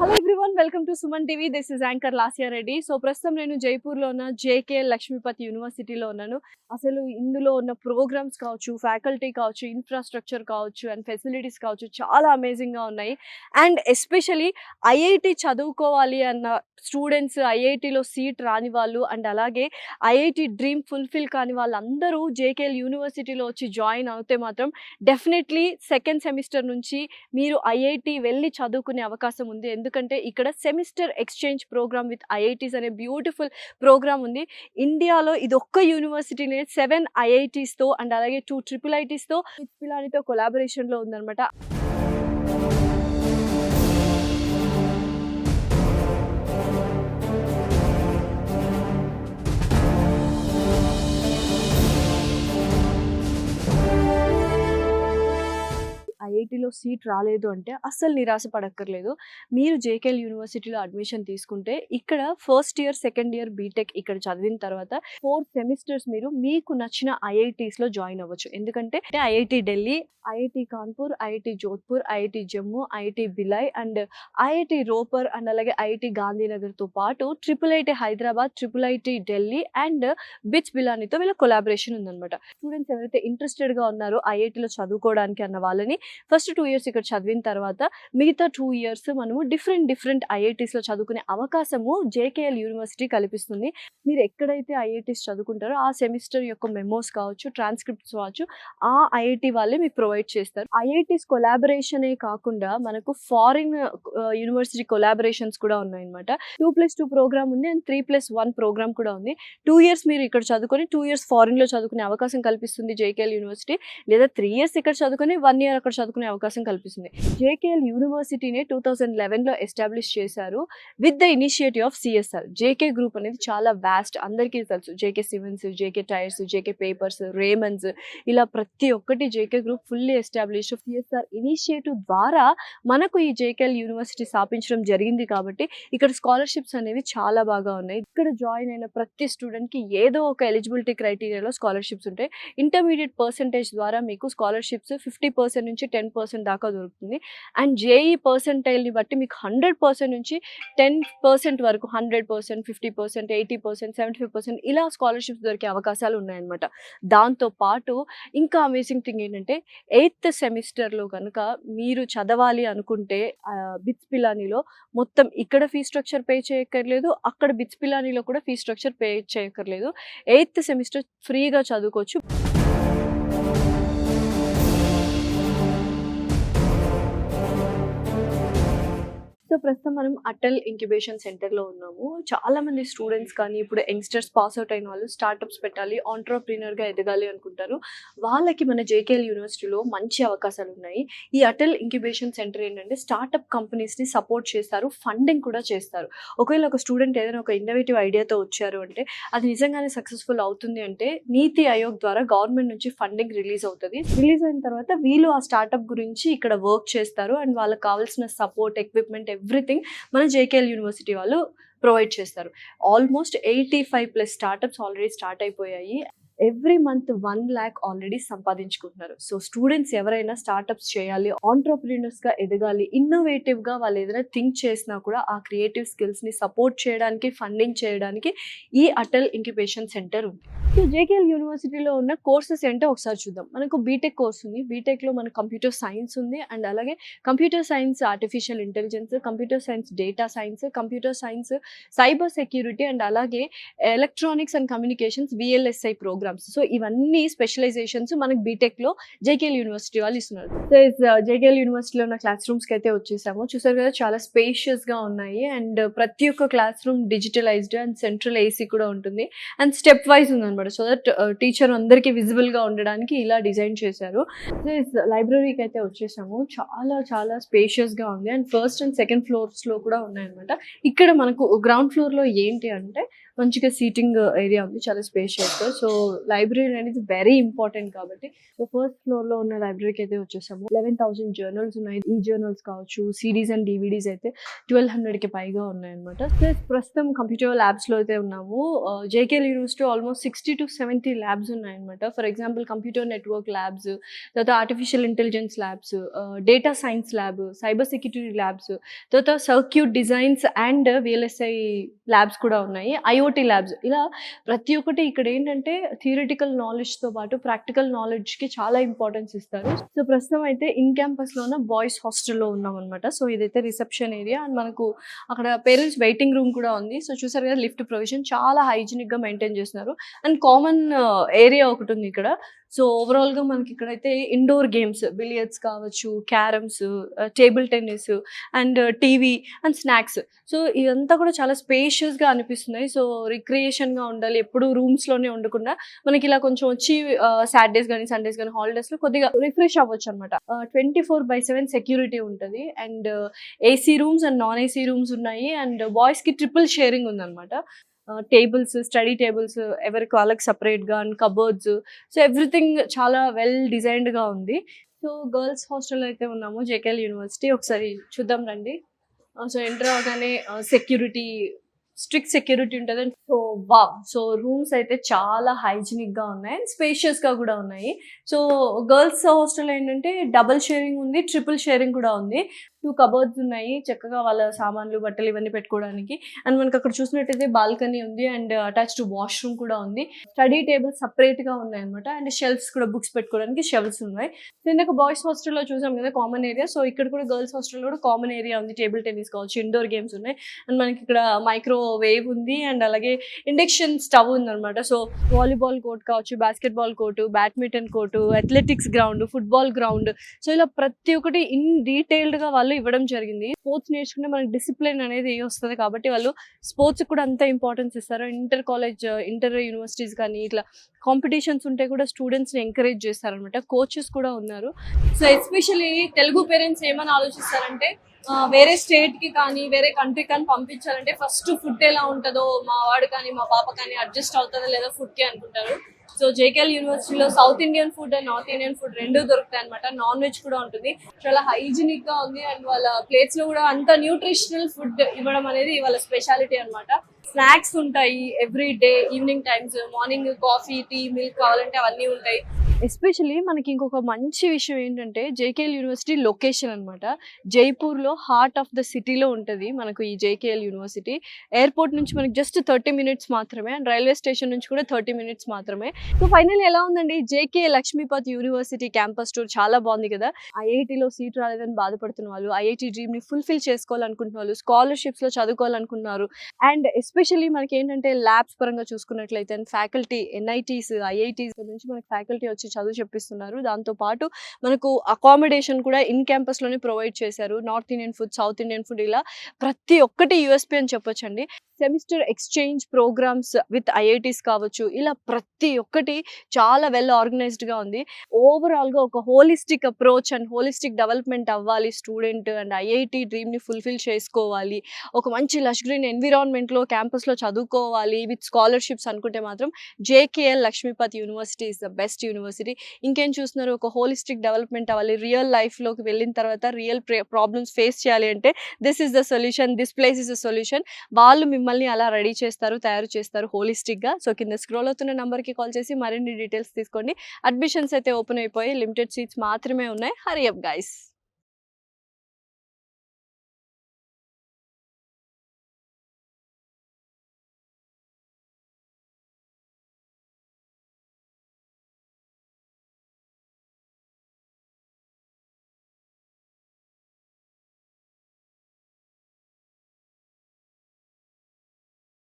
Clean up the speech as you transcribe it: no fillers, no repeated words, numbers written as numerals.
Hello everyone, welcome to Suman TV. This is anchor Lasya Reddy. So ప్రస్తుతం నేను జైపూర్లో ఉన్న జేకే లక్ష్మీపతి యూనివర్సిటీలో ఉన్నాను. అసలు ఇందులో ఉన్న ప్రోగ్రామ్స్ కావచ్చు, ఫ్యాకల్టీ కావచ్చు, ఇన్ఫ్రాస్ట్రక్చర్ కావచ్చు అండ్ ఫెసిలిటీస్ కావచ్చు చాలా అమేజింగ్గా ఉన్నాయి. అండ్ ఎస్పెషలీ ఐఐటి చదువుకోవాలి అన్న స్టూడెంట్స్, ఐఐటిలో సీట్ రాని వాళ్ళు అండ్ అలాగే ఐఐటి డ్రీమ్ ఫుల్ఫిల్ కాని వాళ్ళందరూ జేకేఎల్ యూనివర్సిటీలో వచ్చి జాయిన్ అవుతే మాత్రం డెఫినెట్లీ సెకండ్ సెమిస్టర్ నుంచి మీరు ఐఐటి వెళ్ళి చదువుకునే అవకాశం ఉంది. ఎందుకంటే ఇక్కడ semester exchange programme with IITs అనే బ్యూటిఫుల్ ప్రోగ్రామ్ ఉంది. ఇండియాలో ఇది ఒక్క యూనివర్సిటీనే 7 ఐఐటీస్తో అండ్ అలాగే 2 ట్రిపుల్ ఐటీస్తో పిలానితో కొలాబరేషన్లో ఉందన్నమాట. ఐఐటీలో సీట్ రాలేదు అంటే అస్సలు నిరాశ పడక్కర్లేదు. మీరు జేకేఎల్ యూనివర్సిటీలో అడ్మిషన్ తీసుకుంటే ఇక్కడ first year, second year BTech ఇక్కడ చదివిన తర్వాత 4 సెమిస్టర్స్ మీరు మీకు నచ్చిన ఐఐటీస్లో జాయిన్ అవ్వచ్చు. ఎందుకంటే IIT Delhi, IIT Kanpur, IIT Jodhpur, IIT Jammu, IIT Bhilai and IIT Ropar and అలాగే ఐఐటి గాంధీనగర్తో పాటు triple IT Hyderabad, triple IT Delhi and BITS బిలానీతో వీళ్ళ కొలాబరేషన్ ఉందన్నమాట. స్టూడెంట్స్ ఎవరైతే ఇంట్రెస్టెడ్గా ఉన్నారో ఐఐటీలో చదువుకోవడానికి అన్న వాళ్ళని ఫస్ట్ 2 ఇయర్స్ ఇక్కడ చదివిన తర్వాత మిగతా 2 ఇయర్స్ మనము డిఫరెంట్ ఐఐటీస్లో చదువుకునే అవకాశము జేకేఎల్ యూనివర్సిటీ కల్పిస్తుంది. మీరు ఎక్కడైతే ఐఐటీస్ చదువుకుంటారో ఆ సెమిస్టర్ యొక్క మెమోస్ కావచ్చు, ట్రాన్స్క్రిప్ట్స్ కావచ్చు, ఆ ఐఐటి వాళ్ళే మీకు ప్రొవైడ్ చేస్తారు. ఐఐటీస్ కొలాబరేషనే కాకుండా మనకు ఫారిన్ యూనివర్సిటీ కొలాబరేషన్స్ కూడా ఉన్నాయన్నమాట. 2+2 ప్రోగ్రామ్ ఉంది అండ్ 3+1 ప్రోగ్రామ్ కూడా ఉంది. 2 ఇయర్స్ మీరు ఇక్కడ చదువుకొని 2 ఇయర్స్ ఫారిన్లో చదువుకునే అవకాశం కల్పిస్తుంది జేకేఎల్ యూనివర్సిటీ. లేదా 3 ఇయర్స్ ఇక్కడ చదువుకొని 1 ఇయర్ అక్కడ చదువుకునే అవకాశం కల్పిస్తుంది. జేకేఎల్ యూనివర్సిటీని 2011లో ఎస్టాబ్లిష్ చేశారు with the initiative of CSR. JK group అనేది చాలా వాస్ట్, అందరికీ తెలుసు. JK cements, JK tyres, JK papers, రేమన్స్, ఇలా ప్రతి ఒక్కటి JK group fully establish. CSR initiative ద్వారా మనకు ఈ జేకేఎల్ యూనివర్సిటీ స్థాపించడం జరిగింది కాబట్టి ఇక్కడ స్కాలర్షిప్స్ అనేవి చాలా బాగా ఉన్నాయి. ఇక్కడ జాయిన్ అయిన ప్రతి స్టూడెంట్కి ఏదో ఒక ఎలిజిబిలిటీ క్రైటీరియాలో స్కాలర్షిప్స్ ఉంటాయి. ఇంటర్మీడియట్ పర్సెంటేజ్ ద్వారా మీకు స్కాలర్షిప్స్ 50% నుంచి 10% దాకా దొరుకుతుంది. అండ్ జేఈ పర్సెంటైల్ని బట్టి మీకు 100% నుంచి 10% వరకు 100%, 50%, 80%, 75% ఇలా స్కాలర్షిప్స్ దొరికే అవకాశాలు ఉన్నాయన్నమాట. దాంతోపాటు ఇంకా అమేజింగ్ థింగ్ ఏంటంటే 8th సెమిస్టర్లో కనుక మీరు చదవాలి అనుకుంటే బిట్స్ పిలానీలో మొత్తం ఇక్కడ ఫీ స్ట్రక్చర్ పే చేయక్కర్లేదు, అక్కడ బిట్స్ పిలానీలో కూడా ఫీ స్ట్రక్చర్ పే చేయక్కర్లేదు. 8th సెమిస్టర్ ఫ్రీగా చదువుకోవచ్చు. సో ప్రస్తుతం మనం అటల్ ఇంక్యుబేషన్ సెంటర్లో ఉన్నాము. చాలామంది స్టూడెంట్స్ కానీ ఇప్పుడు యంగ్స్టర్స్ పాస్ అవుట్ అయిన వాళ్ళు స్టార్టప్స్ పెట్టాలి, ఆంట్రప్రీనర్గా ఎదగాలి అనుకుంటారు. వాళ్ళకి మన జేకేఎల్ యూనివర్సిటీలో మంచి అవకాశాలు ఉన్నాయి. ఈ అటల్ ఇంక్యుబేషన్ సెంటర్ ఏంటంటే స్టార్టప్ కంపెనీస్ని సపోర్ట్ చేస్తారు, ఫండింగ్ కూడా చేస్తారు. ఒకవేళ ఒక స్టూడెంట్ ఏదైనా ఒక ఇన్నోవేటివ్ ఐడియాతో వచ్చారు అంటే అది నిజంగానే సక్సెస్ఫుల్ అవుతుంది అంటే నీతి ఆయోగ్ ద్వారా గవర్నమెంట్ నుంచి ఫండింగ్ రిలీజ్ అవుతుంది. రిలీజ్ అయిన తర్వాత వీళ్ళు ఆ స్టార్టప్ గురించి ఇక్కడ వర్క్ చేస్తారు అండ్ వాళ్ళకి కావాల్సిన సపోర్ట్, ఎక్విప్మెంట్, ఎవ్రీథింగ్ మన జేకేఎల్ యూనివర్సిటీ వాళ్ళు ప్రొవైడ్ చేస్తారు. ఆల్మోస్ట్ 85+ స్టార్టప్స్ ఆల్రెడీ స్టార్ట్ అయిపోయాయి. ఎవ్రీ మంత్ 1 lakh ఆల్రెడీ సంపాదించుకుంటున్నారు. సో స్టూడెంట్స్ ఎవరైనా స్టార్టప్స్ చేయాలి, ఆంట్రప్రీనర్స్గా ఎదగాలి, ఇన్నోవేటివ్గా వాళ్ళు ఏదైనా థింక్ చేసినా కూడా ఆ క్రియేటివ్ స్కిల్స్ని సపోర్ట్ చేయడానికి, ఫండింగ్ చేయడానికి ఈ అటల్ ఇంక్యుబేషన్ సెంటర్ ఉంది. సో జేకేఎల్ యూనివర్సిటీలో ఉన్న కోర్సెస్ ఏంటో ఒకసారి చూద్దాం. మనకు బీటెక్ కోర్స్ ఉంది. బీటెక్లో మనకు కంప్యూటర్ సైన్స్ ఉంది అండ్ అలాగే computer science artificial intelligence, computer science data science, computer science cyber security and అలాగే electronics and communications VLSI programmes. So ఇవన్నీ స్పెషలైజేషన్స్ మనకి బీటెక్లో జేకేఎల్ యూనివర్సిటీ వాళ్ళు ఇస్తున్నారు. సో జేకేఎల్ యూనివర్సిటీలో ఉన్న క్లాస్ రూమ్స్కి అయితే వచ్చేసాము. చూసారు కదా, చాలా స్పేషియస్గా ఉన్నాయి అండ్ ప్రతి ఒక్క class room digitalised and central AC కూడా ఉంటుంది అండ్ స్టెప్ వైజ్ ఉందన్నమాట. సో దట్ టీచర్ అందరికీ విజిబుల్గా ఉండడానికి ఇలా డిజైన్ చేశారు. లైబ్రరీకి అయితే వచ్చేసాము. చాలా స్పేషియస్గా ఉంది అండ్ ఫస్ట్ అండ్ సెకండ్ ఫ్లోర్స్లో కూడా ఉన్నాయన్నమాట. ఇక్కడ మనకు గ్రౌండ్ ఫ్లోర్లో ఏంటి అంటే మంచిగా సీటింగ్ ఏరియా ఉంది, చాలా స్పేషియస్గా. సో లైబ్రరీ అనేది వెరీ ఇంపార్టెంట్ కాబట్టి సో ఫస్ట్ ఫ్లోర్‌లో ఉన్న లైబ్రరీకి అయితే వచ్చేసాము. 11,000 జర్నల్స్ ఉన్నాయి. ఈ జర్నల్స్ కావచ్చు, సీడీస్ అండ్ డీవీడీస్ అయితే 1200కి పైగా ఉన్నాయన్నమాట. ప్లస్ ప్రస్తుతం కంప్యూటర్ ల్యాబ్స్‌లో అయితే ఉన్నాము. జేకేఎల్ యూనివర్సిటీ ఆల్మోస్ట్ 60-70 ల్యాబ్స్ ఉన్నాయన్నమాట. For example computer network labs, తర్వాత artificial intelligence labs, data science lab, cyber security labs, తర్వాత circuit designs and VLSI labs కూడా ఉన్నాయి. ఐఓటీ ల్యాబ్స్ ఇలా ప్రతి ఒక్కటి ఇక్కడ ఏంటంటే థియరిటికల్ నాలెడ్జ్‌తో పాటు ప్రాక్టికల్ నాలెడ్జ్‌కి చాలా ఇంపార్టెన్స్ ఇస్తారు. సో ప్రస్తుతం అయితే ఇన్ క్యాంపస్‌లో ఉన్న బాయ్స్ హాస్టల్‌లో ఉన్నామన్నమాట. సో ఇదైతే రిసెప్షన్ ఏరియా అండ్ మనకు అక్కడ పేరెంట్స్ వెయిటింగ్ రూమ్ కూడా ఉంది. సో చూసారు కదా లిఫ్ట్ ప్రొవిజన్ చాలా హైజీనిక్‌గా మెయింటైన్ చేస్తున్నారు. అండ్ కామన్ ఏరియా ఒకటి ఉంది ఇక్కడ. సో ఓవరాల్‌గా మనకి ఇక్కడైతే ఇండోర్ గేమ్స్ బిలియర్డ్స్ కావచ్చు, carroms, table tennis and TV and snacks. So ఇదంతా కూడా చాలా స్పేషియస్‌గా అనిపిస్తున్నాయి. సో రిక్రియేషన్‌గా ఉండాలి. ఎప్పుడు రూమ్స్‌లోనే ఉండకుండా మనకి ఇలా కొంచెం వచ్చి సాటర్‌డేస్ గానీ, సండేస్ గానీ హాలిడేస్‌లో కొద్దిగా రిఫ్రెష్ అవ్వొచ్చనమాట. 24/7 సెక్యూరిటీ ఉంటది. And AC rooms and non AC rooms ఉన్నాయి. అండ్ బాయ్స్‌కి ట్రిపుల్ షేరింగ్ ఉందనమాట. టేబుల్స్, స్టడీ టేబుల్స్ ఎవరికి వాళ్ళకి సెపరేట్‌గా అండ్ కబోర్డ్స్. సో ఎవ్రీథింగ్ చాలా వెల్ డిజైన్డ్‌గా ఉంది. సో గర్ల్స్ హాస్టల్‌లో అయితే ఉన్నాము. జేకేఎల్ యూనివర్సిటీ ఒకసారి చూద్దాం రండి. సో ఎంటర్ అవ్వగానే సెక్యూరిటీ స్ట్రిక్ట్ సెక్యూరిటీ ఉంటది. So wow! సో రూమ్స్ అయితే చాలా హైజీనిక్‌గా ఉన్నాయి. అండ్ స్పేషియస్‌గా కూడా ఉన్నాయి. సో గర్ల్స్ హాస్టల్ ఏంటంటే డబుల్ షేరింగ్ ఉంది. ట్రిపుల్ షేరింగ్ కూడా ఉంది. 2 కబోర్డ్స్ ఉన్నాయి. చక్కగా వాళ్ళ సామాన్లు, బట్టలు ఇవన్నీ పెట్టుకోవడానికి. అండ్ మనకు అక్కడ చూసినట్టయితే బాల్కనీ ఉంది. అండ్ అటాచ్డ్ వాష్‌రూమ్ కూడా ఉంది. స్టడీ టేబుల్స్ సెపరేట్‌గా ఉన్నాయన్నమాట. అండ్ షెల్ఫ్స్ కూడా బుక్స్ పెట్టుకోవడానికి షెల్ఫ్స్ ఉన్నాయి. ఇందాక బాయ్స్ హాస్టల్‌లో చూసాం కదా కామన్ ఏరియా. సో ఇక్కడ కూడా గర్ల్స్ హాస్టల్‌లో కూడా కామన్ ఏరియా ఉంది. టేబుల్ టెన్నిస్ కావచ్చు, ఇండోర్ గేమ్స్ ఉన్నాయి. అండ్ మనకి ఇక్కడ మైక్రోవేవ్ ఉంది. అండ్ అలాగే ఇండక్షన్ స్టవ్ ఉందన్నమాట. సో వాలీబాల్ కోర్ట్ కావచ్చు, basketball court, badminton court, athletics ground, football ground. So ఇలా ప్రతి ఒక్కటి ఇన్ డీటెయిల్డ్‌గా వాళ్ళు ఇవ్వడం జరిగింది. స్పోర్ట్స్ నేర్చుకుంటే మనకి డిసిప్లిన్ అనేది వస్తది కాబట్టి వాళ్ళు స్పోర్ట్స్‌కి కూడా అంత ఇంపార్టెన్స్ ఇస్తారు. ఇంటర్ కాలేజ్, ఇంటర్ యూనివర్సిటీస్ కానీ ఇట్లా కాంపిటీషన్స్ ఉంటే కూడా స్టూడెంట్స్‌ని ఎంకరేజ్ చేస్తారనమాట. కోచెస్ కూడా ఉన్నారు. సో ఎస్పెషల్లీ తెలుగు పేరెంట్స్ ఏమని ఆలోచిస్తారంటే వేరే స్టేట్‌కి కానీ, వేరే కంట్రీకి కానీ పంపించాలంటే ఫస్ట్ ఫుడ్ ఎలా ఉంటదో మా వాడు కానీ, మా పాప కానీ అడ్జస్ట్ అవుతదో లేదో ఫుడ్‌కి అనుకుంటారు. సో జేకేఎల్ యూనివర్సిటీలో south Indian food and north Indian food 2 దొరుకుతాయి అనమాట. నాన్ వెజ్ కూడా ఉంటుంది. చాలా హైజీనిక్ గా ఉంది. అండ్ వాళ్ళ ప్లేట్స్ లో కూడా అంత న్యూట్రిషనల్ ఫుడ్ ఇవ్వడం అనేది వాళ్ళ స్పెషాలిటీ అనమాట. స్నాక్స్ ఉంటాయి every day evening times. Morning coffee, tea, milk కావాలంటే అవన్నీ ఉంటాయి. ఎస్పెషల్లీ మనకి ఇంకొక మంచి విషయం ఏంటంటే జేకేఎల్ యూనివర్సిటీ లొకేషన్ అనమాట. జైపూర్లో హార్ట్ ఆఫ్ ద సిటీలో ఉంటుంది మనకు ఈ జేకేఎల్ యూనివర్సిటీ. ఎయిర్పోర్ట్ నుంచి మనకి జస్ట్ 30 మినిట్స్ మాత్రమే. అండ్ రైల్వే స్టేషన్ నుంచి కూడా 30 మినిట్స్ మాత్రమే. సో ఫైనల్ ఎలా ఉందండి జేకే లక్ష్మీపత్ యూనివర్సిటీ క్యాంపస్ టూర్? చాలా బాగుంది కదా. ఐఐటీలో సీట్ రాలేదని బాధపడుతున్న వాళ్ళు, ఐఐటీ డ్రీమ్ ని ఫుల్ఫిల్ చేసుకోవాలనుకుంటున్న వాళ్ళు, స్కాలర్షిప్స్ లో చదువుకోవాలనుకుంటున్నారు. అండ్ ఎస్పెషల్లీ మనకి ఏంటంటే ల్యాబ్స్ పరంగా చూసుకున్నట్లయితే అండ్ ఫ్యాకల్టీ, ఎన్ఐటీస్, ఐఐటీస్ నుంచి మనకి ఫ్యాకల్టీ వచ్చి చదువు చెప్పిస్తున్నారు. దాంతో పాటు మనకు అకామిడేషన్ కూడా ఇన్ క్యాంపస్ లోనే ప్రొవైడ్ చేశారు. North Indian food, south Indian food ఇలా ప్రతి ఒక్కటి యూఎస్పీ అని చెప్పొచ్చండి. Semester exchange programmes with IITs కావచ్చు, ఇలా ప్రతి ఒక్కటి చాలా వెల్ ఆర్గనైజ్డ్గా ఉంది. ఓవరాల్గా ఒక holistic approach and holistic development అవ్వాలి స్టూడెంట్ అండ్ ఐఐటీ డ్రీమ్ని ఫుల్ఫిల్ చేసుకోవాలి, ఒక మంచి లష్ గ్రీన్ ఎన్విరాన్మెంట్లో క్యాంపస్లో చదువుకోవాలి విత్ స్కాలర్షిప్స్ అనుకుంటే మాత్రం JKL Lakshmipat university is the best university. ఇంకేం చూస్తున్నారు, ఒక హోలిస్టిక్ డెవలప్మెంట్ అవ్వాలి, రియల్ లైఫ్లోకి వెళ్ళిన తర్వాత రియల్ ప్రాబ్లమ్స్ ఫేస్ చేయాలి అంటే this is the solution, this place is the solution. వాళ్ళు మిమ్మల్ని అలా రెడీ చేస్తారు, తయారు చేస్తారు హోలిస్టిక్గా. సో కింద స్క్రోల్ అవుతున్న నెంబర్కి కాల్ చేసి మరిన్ని డీటెయిల్స్ తీసుకోండి. అడ్మిషన్స్ అయితే ఓపెన్ అయిపోయి లిమిటెడ్ సీట్స్ మాత్రమే ఉన్నాయి. Hari up guys.